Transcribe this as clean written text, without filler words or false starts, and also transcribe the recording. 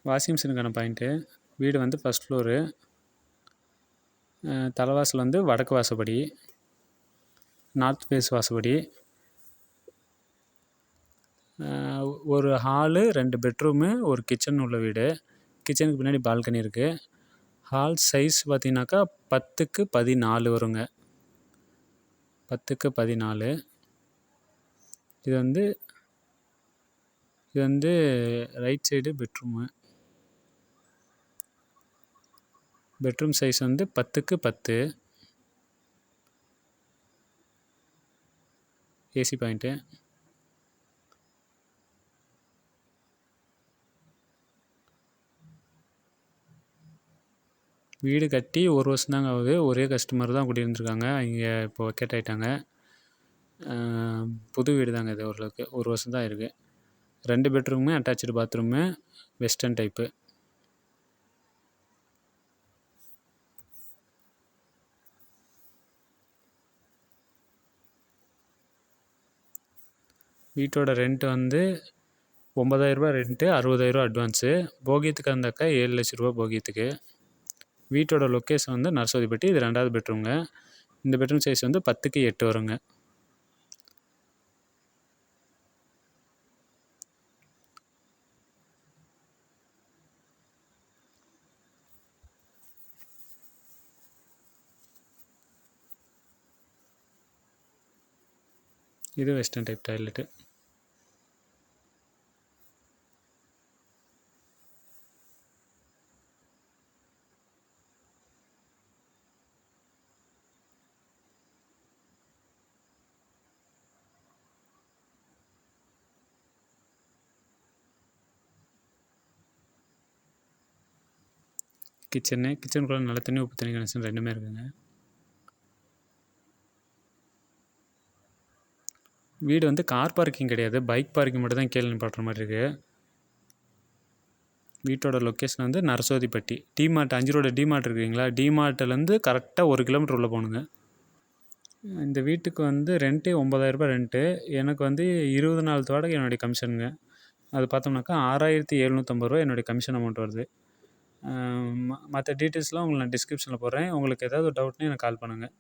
Washing மிஷினுக்கான point, வீடு வந்து first floor, தலைவாசல் வந்து வடக்கு வாசப்படி, நார்த் ஃபேஸ் வாசப்படி, ஒரு ஹாலு 2 பெட்ரூமு ஒரு கிச்சன் உள்ள வீடு. கிச்சனுக்கு பின்னாடி பால்கனி இருக்குது. ஹால் சைஸ் பார்த்திங்கனாக்கா 10க்கு 14 வருங்க. 10க்கு 14. இது வந்து right side bedroom. Bedroom size வந்து 10க்கு 10. AC point. வீடு கட்டி 1 வருஷம் தாங்க ஆகுது. ஒரே கஸ்டமர் தான் குடியிருந்துருக்காங்க. இங்கே இப்போ வெக்கேட் ஆகிட்டாங்க. புது வீடு தாங்க இது. ஓரளவுக்கு 1 வருஷம் தான் இருக்குது. 2 bedroom, attach bathroom, western type. வீட்டோட ரெண்ட்டு வந்து 9,000 ரூபா ரெண்ட்டு, 60,000 ரூபா அட்வான்ஸு. போகியத்துக்கு இருந்தாக்கா 7 லட்ச ரூபா போகியத்துக்கு. வீட்டோட லொக்கேஷன் வந்து நரசோதிப்பட்டி. இது 2வது பெட்ரூம்ங்க. இந்த பெட்ரூம் சைஸ் வந்து 10க்கு 8 வருங்க. இது வெஸ்டர்ன் டைப் டாய்லெட்டு. கிச்சனுக்குள்ளே நல்ல தண்ணி உப்பு தண்ணி கனெக்ஷன் 2மே இருக்குங்க. வீடு வந்து கார் பார்க்கிங் கிடையாது, பைக் பார்க்கிங் மட்டும் தான் கீழே நிப்பாட்டுற மாதிரி இருக்குது. வீட்டோட லொக்கேஷன் வந்து நரசோதிப்பட்டி. DMart 5 ரோடு DMart இருக்குங்களா, DMartலேருந்து கரெக்டாக 1 கிலோமீட்டர் உள்ளே போகணுங்க. இந்த வீட்டுக்கு வந்து ரெண்ட்டே 9,000 ரூபா ரெண்ட்டு. எனக்கு வந்து 20 நாள் வாடகை என்னுடைய கமிஷனுங்க. அது பார்த்தோம்னாக்கா 6,750 ரூபா என்னுடைய கமிஷன் அமௌண்ட் வருது. மற்ற டீட்டெயில்ஸ்லாம் உங்களுக்கு நான் டிஸ்கிரிப்ஷனில் போடுறேன். உங்களுக்கு ஏதாவது டவுட்னா எனக்கு கால் பண்ணுங்கள்.